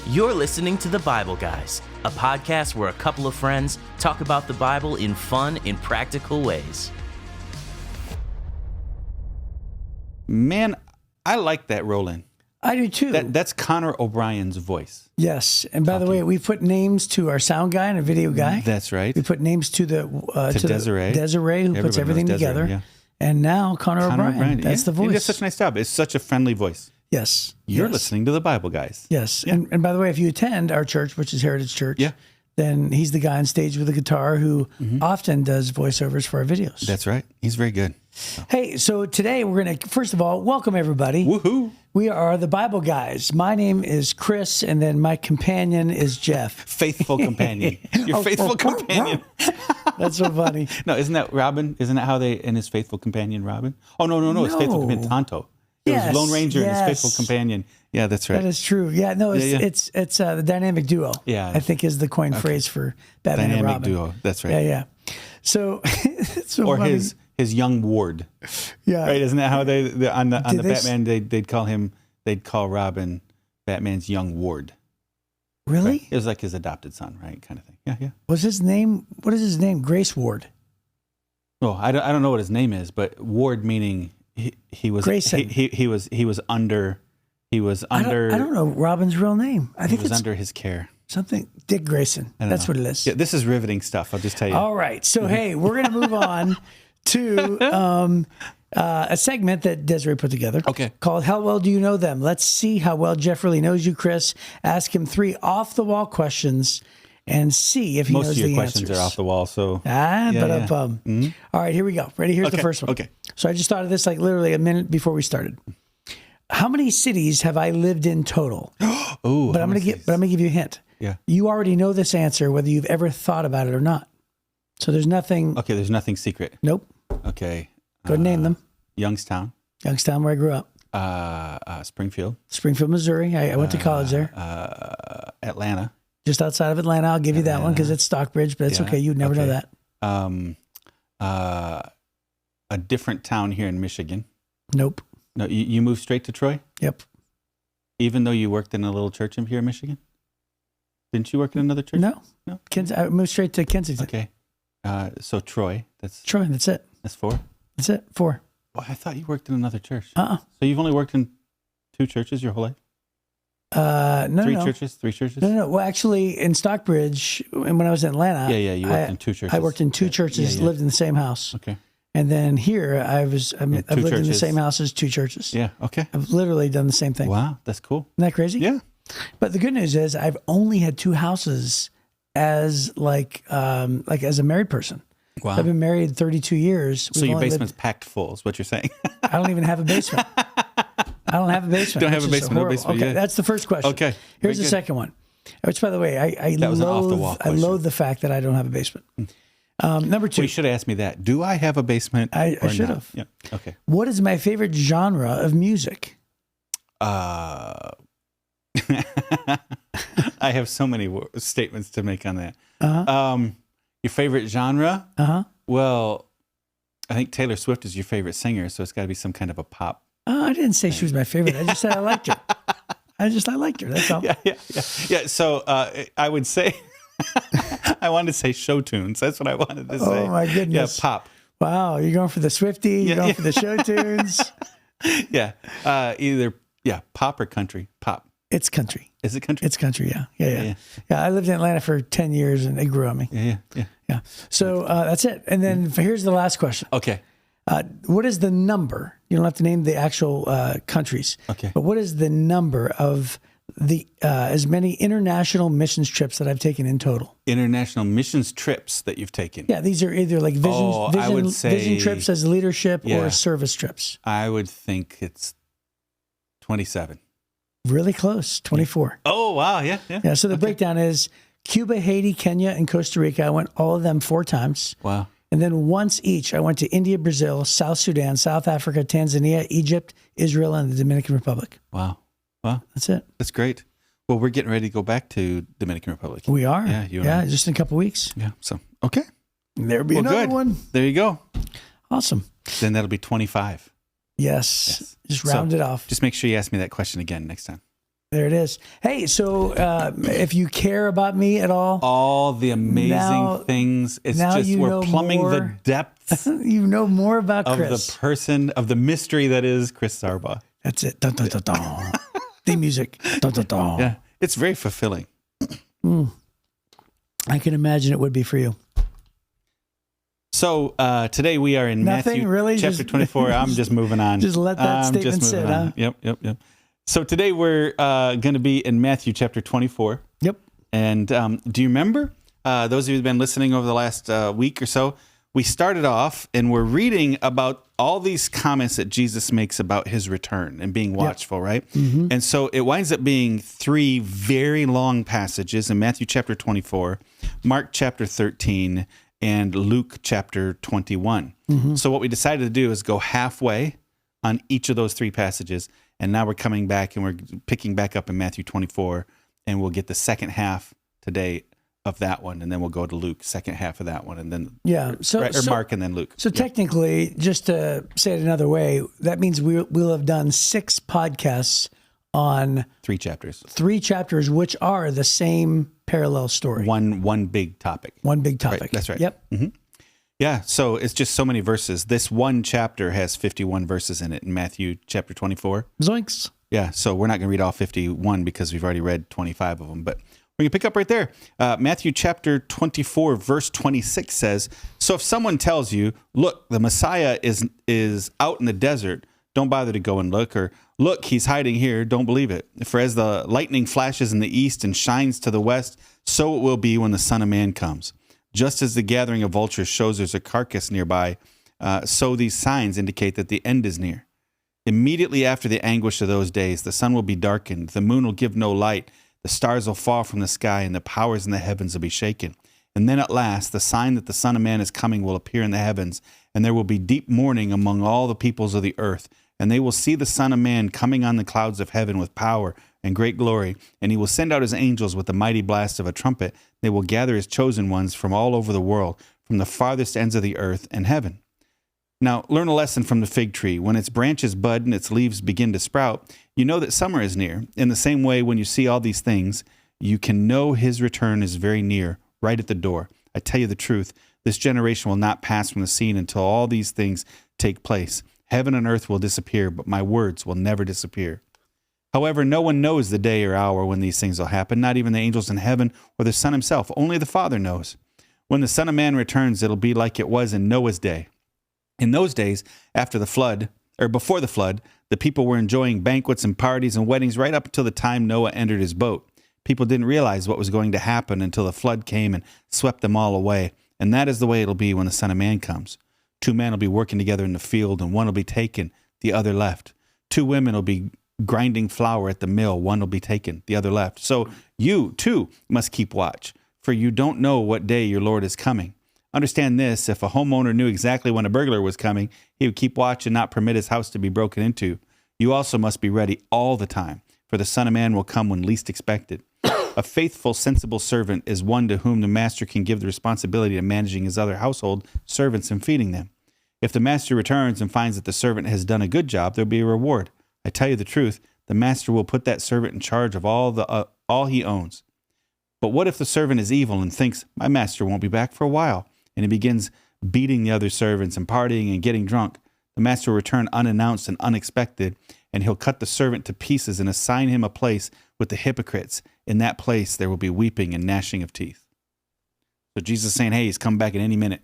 You're listening to The Bible Guys, a podcast where a couple of friends talk about the Bible in fun and practical ways. Man, I like that roll-in. I do too. That's Connor O'Brien's voice. Yes. And by the way, we put names to our sound guy and a video guy. That's right. We put names to Desiree. Desiree, who puts everything together. Yeah. And now Connor O'Brien. That's the voice. He does such a nice job. It's such a friendly voice. Yes. You're listening to The Bible Guys. Yes. Yeah. And by the way, if you attend our church, which is Heritage Church, then he's the guy on stage with a guitar who often does voiceovers for our videos. That's right. He's very good. Hey, so today we're going to, first of all, welcome everybody. Woohoo. We are The Bible Guys. My name is Chris, and then my companion is Jeff. Faithful companion. Your faithful companion. That's so funny. No, isn't that Robin? Isn't that how they, and his faithful companion, Robin? Oh, no. It's faithful companion, Tonto. It was Lone Ranger and his faithful companion. Yeah, that's right. That is true. Yeah, no, it's the dynamic duo. Yeah. I think is the coined phrase for Batman and Robin. Dynamic duo. That's right. Yeah. So, it's so or funny. his young ward. Yeah. Right, isn't that how on the Batman they'd call Robin Batman's young ward. Really? Right? It was like his adopted son, right? Kind of thing. Yeah. What is his name? Grace Ward. Well, I don't know what his name is, but Ward meaning he was Grayson. He was under I don't know Robin's real name. I think he was it's under his care. something Dick Grayson. That's what it is. Yeah, this is riveting stuff. I'll just tell you. All right. So hey, we're gonna move on to a segment that Desiree put together. Okay. Called How Well Do You Know Them? Let's see how well Jeff really knows you, Chris. Ask him 3 off-the-wall questions and see if he knows the answers. Most of your questions are off the wall, so... All right, here we go. Ready? Here's the first one. Okay. So I just thought of this like literally a minute before we started. How many cities have I lived in total? Oh, But I'm gonna give you a hint. Yeah. You already know this answer, whether you've ever thought about it or not. So there's nothing. Okay, there's nothing secret. Nope. Okay. Go ahead and name them. Youngstown. Youngstown, where I grew up. Springfield. Springfield, Missouri. I went to college there. Atlanta. Just outside of Atlanta. I'll give you that one because it's Stockbridge, but it's okay. You'd never know that. A different town here in Michigan. Nope. No, you moved straight to Troy? Yep. Even though you worked in a little church here in Michigan? Didn't you work in another church? No. No? I moved straight to Kensington. Okay. So Troy. Troy, that's it. That's 4? That's it. 4. Well, I thought you worked in another church. So you've only worked in 2 churches your whole life? No. 3 churches? 3 churches? No. Well, actually, in Stockbridge, and when I was in Atlanta, you worked in 2 churches. I worked in 2 churches, lived in the same house. Okay. And then here, I've lived in the same house as 2 churches. Yeah. Okay. I've literally done the same thing. Wow, that's cool. Isn't that crazy? Yeah. But the good news is, I've only had 2 houses as as a married person. Wow. I've been married 32 years. So your basement's packed full, is what you're saying? I don't even have a basement. I don't have a basement. Don't have a basement. No basement. Okay, that's the first question. Okay. Here's the second one. Which, by the way, I loathe the fact that I don't have a basement. Number 2. Well, you should have asked me that. Do I have a basement? I should have. Yeah. Okay. What is my favorite genre of music? I have so many statements to make on that. Your favorite genre? Well, I think Taylor Swift is your favorite singer, so it's got to be some kind of a pop. I didn't say she was my favorite. I just said I liked her. I liked her. That's all. Yeah. So I would say, I wanted to say show tunes. That's what I wanted to say. Oh my goodness. Yeah, pop. Wow, you're going for the Swiftie. You're going for the show tunes. Yeah. Either pop or country. Pop. It's country. Is it country? It's country. Yeah. I lived in Atlanta for 10 years, and it grew on me. Yeah. So that's it. And then here's the last question. Okay. What is the number? You don't have to name the actual countries. Okay. But what is the number of the as many international missions trips that I've taken in total? International missions trips that you've taken? Yeah, these are either like vision trips as leadership or service trips. I would think it's 27. Really close, 24. Oh, wow. Yeah. So the breakdown is Cuba, Haiti, Kenya, and Costa Rica. I went all of them 4 times. Wow. And then once each, I went to India, Brazil, South Sudan, South Africa, Tanzania, Egypt, Israel, and the Dominican Republic. Wow. That's it. That's great. Well, we're getting ready to go back to Dominican Republic. We are. Yeah, just in a couple weeks. Yeah. So, okay. There'll be another one. There you go. Awesome. Then that'll be 25. Yes. Just round it off. Just make sure you ask me that question again next time. There it is. Hey, so if you care about me at all the amazing things, it's just we're plumbing the depths. You know more about of Chris. The person, of the mystery that is Chris Sarba. That's it. Dun, dun, dun, dun. Theme music. Dun, dun, dun. Yeah, it's very fulfilling. I can imagine it would be for you. So today we are in Matthew really? chapter 24. I'm just moving on. Just let that statement sit, huh? Yep. So today we're going to be in Matthew chapter 24. Yep. And do you remember, those of you who've been listening over the last week or so, we started off and we're reading about all these comments that Jesus makes about his return and being watchful, right? Mm-hmm. And so it winds up being 3 very long passages in Matthew chapter 24, Mark chapter 13, and Luke chapter 21. Mm-hmm. So what we decided to do is go halfway on each of those 3 passages. And now we're coming back and we're picking back up in Matthew 24, and we'll get the second half today of that one, and then we'll go to Luke, second half of that one, and then Mark and then Luke. So technically, just to say it another way, that means we'll have done 6 podcasts on 3 chapters. 3 chapters, which are the same parallel story. One big topic. One big topic. Right, that's right. Yep. Mm-hmm. Yeah, so it's just so many verses. This one chapter has 51 verses in it in Matthew chapter 24. Zoinks. Yeah, so we're not going to read all 51 because we've already read 25 of them, but we're going to pick up right there. Matthew chapter 24, verse 26 says, "So if someone tells you, look, the Messiah is out in the desert, don't bother to go and look, or look, he's hiding here, don't believe it. For as the lightning flashes in the east and shines to the west, so it will be when the Son of Man comes. Just as the gathering of vultures shows there's a carcass nearby, so these signs indicate that the end is near. Immediately after the anguish of those days, the sun will be darkened, the moon will give no light, the stars will fall from the sky, and the powers in the heavens will be shaken. And then at last, the sign that the Son of Man is coming will appear in the heavens, and there will be deep mourning among all the peoples of the earth. And they will see the Son of Man coming on the clouds of heaven with power and great glory, and he will send out his angels with the mighty blast of a trumpet. They will gather his chosen ones from all over the world, from the farthest ends of the earth and heaven. Now, learn a lesson from the fig tree. When its branches bud and its leaves begin to sprout, you know that summer is near. In the same way, when you see all these things, you can know his return is very near, right at the door. I tell you the truth, this generation will not pass from the scene until all these things take place. Heaven and earth will disappear, but my words will never disappear. However, no one knows the day or hour when these things will happen, not even the angels in heaven or the Son himself. Only the Father knows. When the Son of Man returns, it'll be like it was in Noah's day. In those days, after the flood, or before the flood, the people were enjoying banquets and parties and weddings right up until the time Noah entered his boat. People didn't realize what was going to happen until the flood came and swept them all away. And that is the way it'll be when the Son of Man comes. 2 men will be working together in the field, and one will be taken, the other left. 2 women will be grinding flour at the mill, one will be taken, the other left. So you, too, must keep watch, for you don't know what day your Lord is coming. Understand this, if a homeowner knew exactly when a burglar was coming, he would keep watch and not permit his house to be broken into. You also must be ready all the time, for the Son of Man will come when least expected. A faithful, sensible servant is one to whom the master can give the responsibility of managing his other household servants and feeding them. If the master returns and finds that the servant has done a good job, there will be a reward. I tell you the truth, the master will put that servant in charge of all he owns. But what if the servant is evil and thinks, my master won't be back for a while, and he begins beating the other servants and partying and getting drunk? The master will return unannounced and unexpected, and he'll cut the servant to pieces and assign him a place with the hypocrites. In that place there will be weeping and gnashing of teeth. So Jesus is saying, hey, he's coming back at any minute.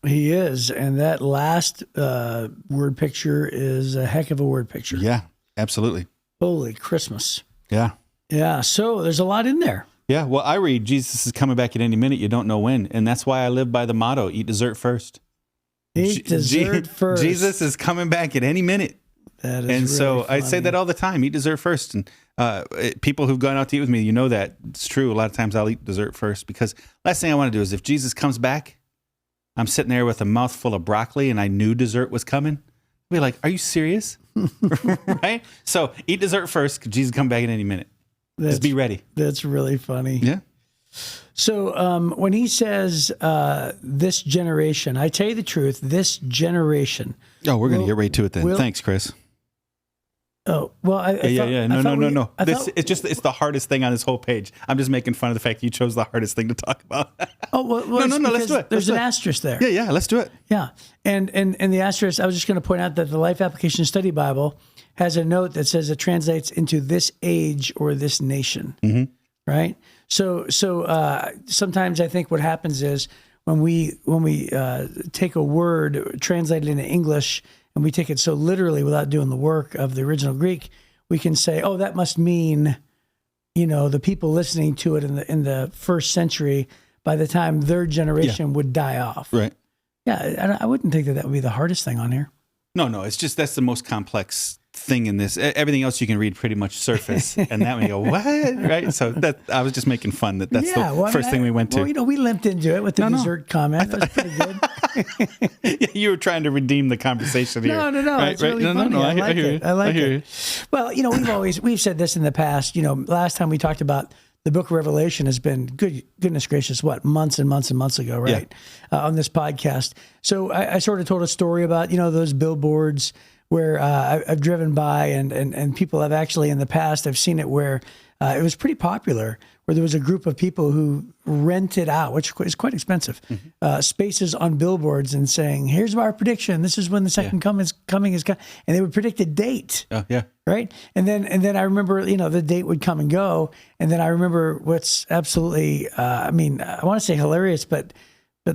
He is, and that last word picture is a heck of a word picture. Yeah, absolutely. Holy Christmas. Yeah. Yeah, so there's a lot in there. Yeah, well, I read Jesus is coming back at any minute. You don't know when. And that's why I live by the motto, eat dessert first. Eat dessert first. Jesus is coming back at any minute. That is and so really funny. I say that all the time, eat dessert first. And people who've gone out to eat with me, you know that. It's true. A lot of times I'll eat dessert first because last thing I want to do is if Jesus comes back, I'm sitting there with a mouthful of broccoli and I knew dessert was coming. I'll be like, are you serious? Right? So eat dessert first because Jesus come back at any minute. Just be ready. That's really funny. Yeah. So when he says this generation, I tell you the truth, this generation. Oh, we're going to get right to it then. Thanks, Chris. Oh, well, No. It's the hardest thing on this whole page. I'm just making fun of the fact that you chose the hardest thing to talk about. Oh, well, no, let's do it. There's an asterisk there. Yeah, let's do it. Yeah. And the asterisk, I was just going to point out that the Life Application Study Bible has a note that says it translates into this age or this nation. Mm-hmm. Right? So sometimes I think what happens is when we take a word, translate it into English, and we take it so literally without doing the work of the original Greek, we can say, oh, that must mean, the people listening to it in the first century, by the time their generation would die off. Right. Yeah, I wouldn't think that would be the hardest thing on here. No, it's just that's the most complex thing in this. Everything else you can read pretty much surface, and that we go, what? Right? So that I was just making fun that's the first thing we went to. Well, we limped into it with the dessert comment. That was pretty good. Yeah, you were trying to redeem the conversation here. No, right, it's really funny. No, I like it. I like it. Well, we've said this in the past. Last time we talked about the book of Revelation has been goodness gracious, months and months and months ago, right? Yeah. On this podcast. So I sort of told a story about, those billboards where I've driven by and people have actually in the past, I've seen it where it was pretty popular, where there was a group of people who rented out, which is quite expensive, spaces on billboards and saying, here's our prediction. This is when the second coming is coming. And they would predict a date. Oh, yeah. Right. And then I remember, the date would come and go. And then I remember what's absolutely, I want to say hilarious, but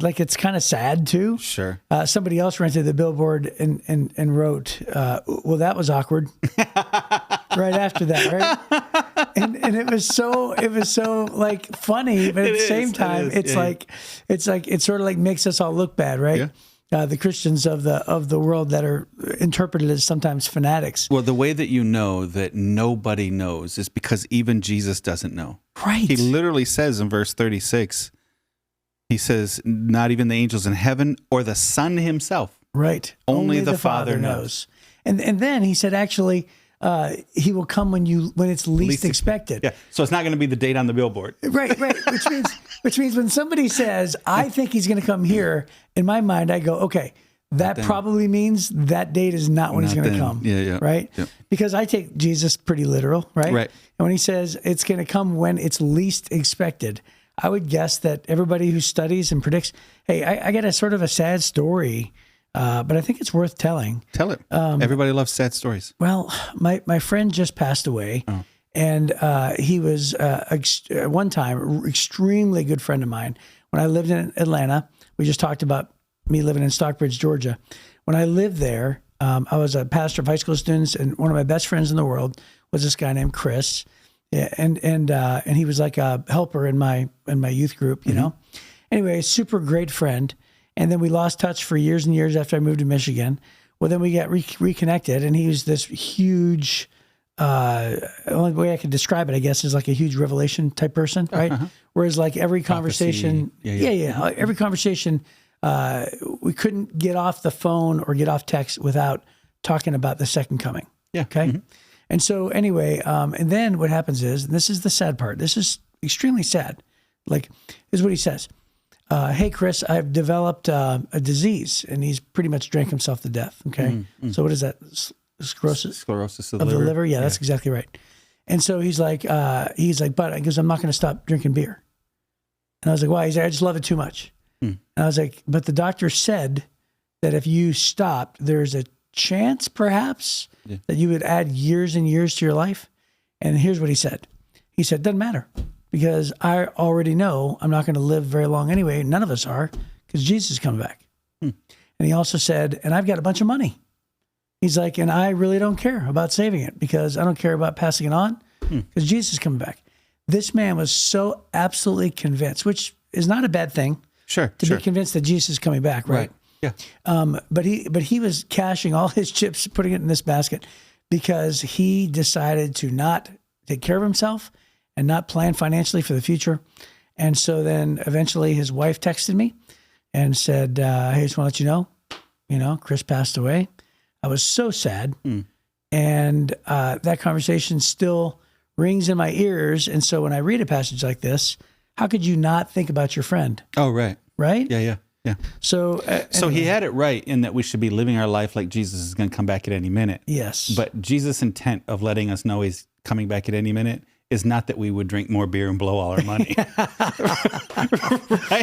like it's kind of sad too. Sure. Somebody else rented the billboard and wrote, well, that was awkward. Right after that, right? And it was so like funny, but at the same time, it's like it sort of like makes us all look bad, right? Yeah. The Christians of the world that are interpreted as sometimes fanatics. Well, the way that you know that nobody knows is because even Jesus doesn't know. Right. He literally says in verse 36, he says, not even the angels in heaven or the Son himself. Right. Only the Father knows. And then he said, actually, he will come when it's least expected. Yeah. So it's not going to be the date on the billboard. Right. Which means when somebody says, I think he's going to come here, in my mind, I go, okay, that probably means that date is not when he's going to come. Yeah. Right? Yeah. Because I take Jesus pretty literal, right? Right. And when he says it's going to come when it's least expected, I would guess that everybody who studies and predicts, hey, I got a sort of a sad story, but I think it's worth telling. Tell it. Everybody loves sad stories. Well, my friend just passed away, and he was one time extremely good friend of mine. When I lived in Atlanta, we just talked about me living in Stockbridge, Georgia. When I lived there, I was a pastor of high school students, and one of my best friends in the world was this guy named Chris. Yeah, and he was like a helper in my youth group, you know. Anyway, super great friend. And then we lost touch for years and years after I moved to Michigan. Well, then we got reconnected, and he was this huge. The only way I could describe it, I guess, is like a huge revelation type person, right? Whereas like every conversation, every conversation, we couldn't get off the phone or get off text without talking about the second coming. Yeah. Okay. And so anyway, and then what happens is, and this is the sad part, this is extremely sad. Like, this is what he says. Hey, Chris, I've developed a disease, and he's pretty much drank himself to death. Okay. So what is that? Sclerosis of the liver. Yeah, that's exactly right. And so he's like, but he goes, I'm not going to stop drinking beer. And I was like, why? He's like, I just love it too much. And I was like, but the doctor said that if you stopped, there's a chance perhaps that you would add years and years to your life. And here's what he said. He said, doesn't matter, because I already know I'm not going to live very long anyway. None of us are, because Jesus is coming back. And he also said, and I've got a bunch of money. He's like, and I really don't care about saving it, because I don't care about passing it on, because Jesus is coming back. This man was so absolutely convinced, which is not a bad thing. To be convinced that Jesus is coming back, right? Yeah. But he was cashing all his chips, putting it in this basket, because he decided to not take care of himself and not plan financially for the future. And so then eventually his wife texted me and said, hey, I just want to let you know, Chris passed away. I was so sad. And that conversation still rings in my ears. And so when I read a passage like this, how could you not think about your friend? Oh, right. Right? Yeah. Yeah. So, So he had it right in that we should be living our life like Jesus is going to come back at any minute. yes, But Jesus' intent of letting us know he's coming back at any minute is not that we would drink more beer and blow all our money.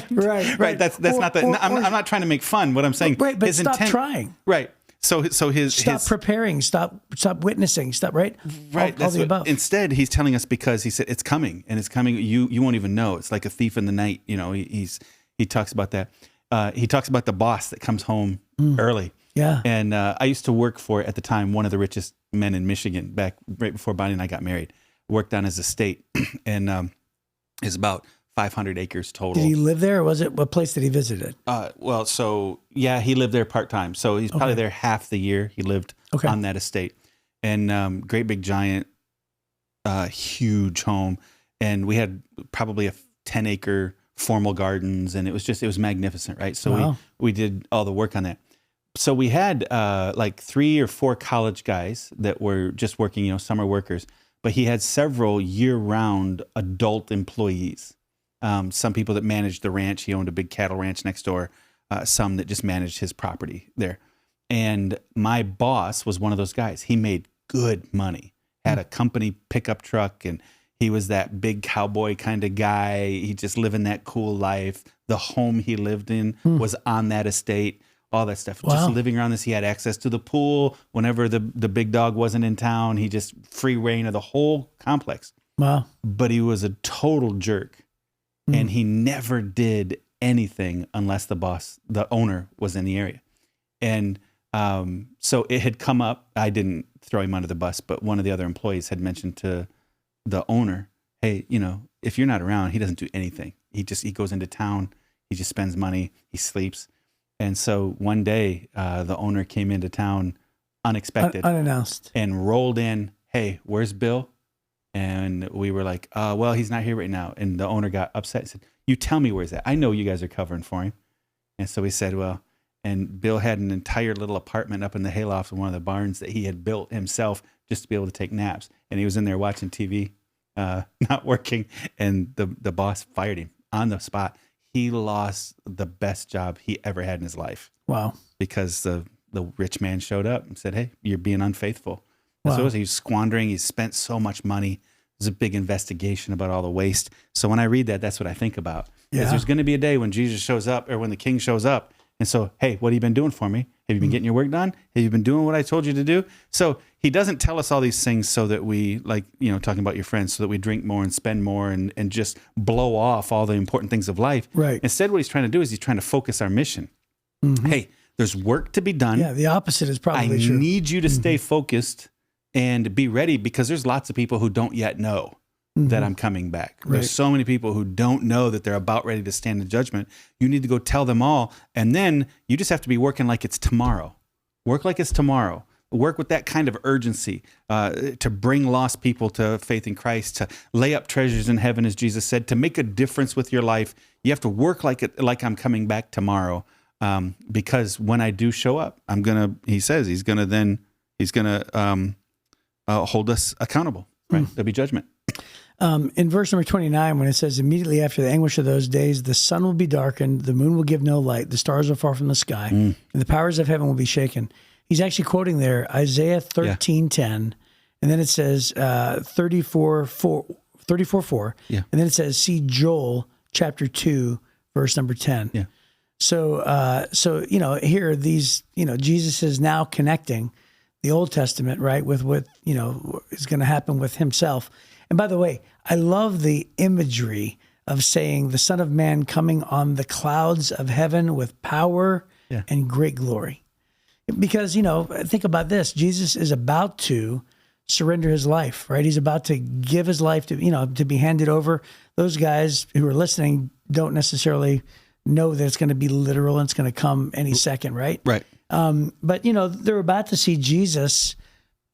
Right. That's not the. I'm not trying to make fun. What I'm saying. Right, but his stop intent, trying. Right. So his Stop preparing. Stop witnessing. Stop. Right. Right. All That's the what, above. instead, he's telling us because he said it's coming and it's coming. You won't even know. It's like a thief in the night. You know. He talks about that. He talks about the boss that comes home early. Yeah. And I used to work for, at the time, one of the richest men in Michigan back right before Bonnie and I got married. Worked on his estate, and is about 500 acres total. Did he live there, or was it what place did he visit it? Well, so yeah, he lived there part time. So he's probably there half the year. He lived on that estate, and great big giant, huge home, and we had probably a 10-acre formal gardens, and it was magnificent, right? So we did all the work on that. So we had like 3 or 4 college guys that were just working, summer workers. But he had several year-round adult employees. Some people that managed the ranch. He owned a big cattle ranch next door. Some that just managed his property there. And my boss was one of those guys. He made good money. Had a company pickup truck, and he was that big cowboy kind of guy. He just living that cool life. The home he lived in was on that estate. All that stuff. Wow. Just living around this. He had access to the pool whenever the big dog wasn't in town. He just free reign of the whole complex. Wow. But he was a total jerk. And he never did anything unless the owner was in the area. And so it had come up. I didn't throw him under the bus, but one of the other employees had mentioned to the owner, hey, if you're not around, he doesn't do anything. He goes into town. He just spends money. He sleeps. And so one day, the owner came into town unexpected, unannounced, and rolled in. Hey, where's Bill? And we were like, well, he's not here right now. And the owner got upset and said, you tell me where he's at. I know you guys are covering for him. And so we said, well, and Bill had an entire little apartment up in the hayloft in one of the barns that he had built himself just to be able to take naps. And he was in there watching TV, not working. And the boss fired him on the spot. He lost the best job he ever had in his life. Wow. Because the rich man showed up and said, hey, you're being unfaithful. Wow. So he was squandering. He spent so much money. There's a big investigation about all the waste. So when I read that, that's what I think about. Because there's going to be a day when Jesus shows up, or when the king shows up. And so, hey, what have you been doing for me? Have you been getting your work done? Have you been doing what I told you to do? So he doesn't tell us all these things so that we, like, talking about your friends, so that we drink more and spend more and just blow off all the important things of life. Right. Instead, what he's trying to do is he's trying to focus our mission. Hey, there's work to be done. Yeah, the opposite is probably true. I need you to stay focused and be ready, because there's lots of people who don't yet know that I'm coming back. Right. There's so many people who don't know that they're about ready to stand in judgment. You need to go tell them all. And then you just have to be working like it's tomorrow. Work like it's tomorrow. Work with that kind of urgency to bring lost people to faith in Christ, to lay up treasures in heaven, as Jesus said, to make a difference with your life. You have to work like I'm coming back tomorrow, because when I do show up, he says he's gonna hold us accountable. Right? There'll be judgment. In verse number 29, when it says, immediately after the anguish of those days, the sun will be darkened, the moon will give no light, the stars will fall from the sky, and the powers of heaven will be shaken. He's actually quoting there Isaiah 13:10, and then it says 34:4, Yeah. and then it says, see Joel chapter 2, verse number 10. Yeah. So here these, Jesus is now connecting the Old Testament, right, with what, is going to happen with himself. And by the way, I love the imagery of saying the Son of Man coming on the clouds of heaven with power and great glory. Because, think about this. Jesus is about to surrender his life, right? He's about to give his life to be handed over. Those guys who are listening don't necessarily know that it's going to be literal and it's going to come any second, right? Right. But, they're about to see Jesus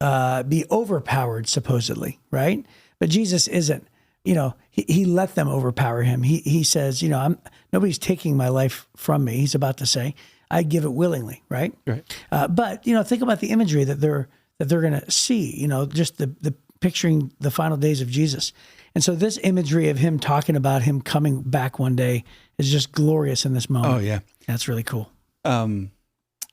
be overpowered, supposedly, right? But Jesus isn't. He let them overpower him. He says, nobody's taking my life from me. He's about to say, I give it willingly, right? Right. But think about the imagery that they're going to see. Just the picturing the final days of Jesus. And so this imagery of him talking about him coming back one day is just glorious in this moment. Oh yeah. That's really cool. It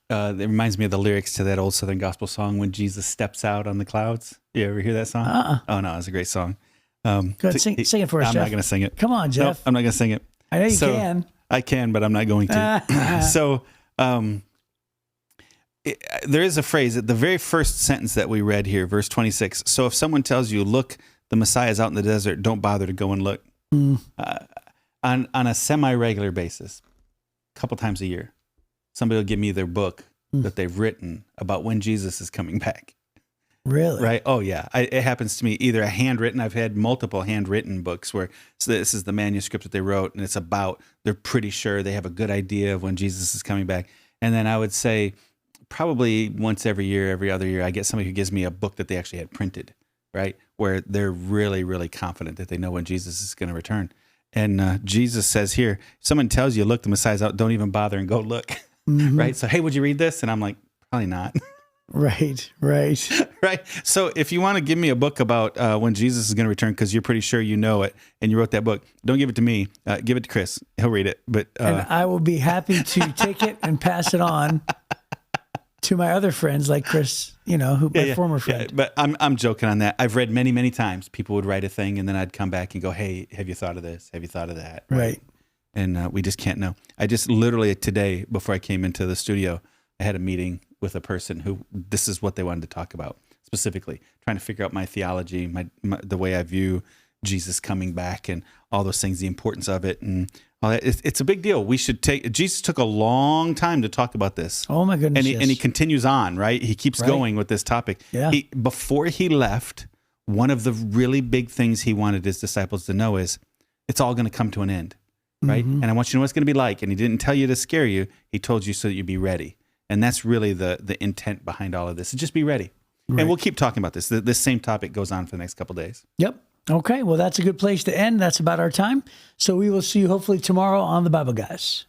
reminds me of the lyrics to that old Southern gospel song, "When Jesus Steps Out on the Clouds." You ever hear that song? Oh no, it's a great song. Go ahead, sing it for us, I'm Jeff. not going to sing it. Come on, Jeff. Nope, I'm not going to sing it. I know you can. I can, but I'm not going to. So there is a phrase at the very first sentence that we read here, verse 26. So if someone tells you, look, the Messiah is out in the desert, don't bother to go and look. On a semi-regular basis, a couple times a year, somebody will give me their book that they've written about when Jesus is coming back. Really? Right? Oh, yeah. It happens to me, either a handwritten, I've had multiple handwritten books where this is the manuscript that they wrote, and it's about, they're pretty sure they have a good idea of when Jesus is coming back. And then I would say probably once every year, every other year, I get somebody who gives me a book that they actually had printed, right? Where they're really, really confident that they know when Jesus is going to return. And Jesus says here, someone tells you, look, the Messiah's out, don't even bother and go look, right? So, hey, would you read this? And I'm like, probably not. Right. Right. So if you want to give me a book about when Jesus is going to return, because you're pretty sure you know it and you wrote that book, don't give it to me. Give it to Chris. He'll read it. But and I will be happy to take it and pass it on to my other friends, like Chris, my former friend. Yeah, but I'm joking on that. I've read many, many times. People would write a thing, and then I'd come back and go, "Hey, have you thought of this? Have you thought of that?" Right. And we just can't know. I just literally today, before I came into the studio, I had a meeting with a person who this is what they wanted to talk about specifically, trying to figure out my theology, the way I view Jesus coming back and all those things, the importance of it, and all that. It's a big deal. Jesus took a long time to talk about this. Oh my goodness! And he continues on, right? He keeps going with this topic. Yeah. Before he left, one of the really big things he wanted his disciples to know is it's all going to come to an end, right? And I want you to know what it's going to be like. And he didn't tell you to scare you. He told you so that you'd be ready. And that's really the intent behind all of this. Just be ready. Right. And we'll keep talking about this. This same topic goes on for the next couple of days. Yep. Okay. Well, that's a good place to end. That's about our time. So we will see you hopefully tomorrow on the Bible Guys.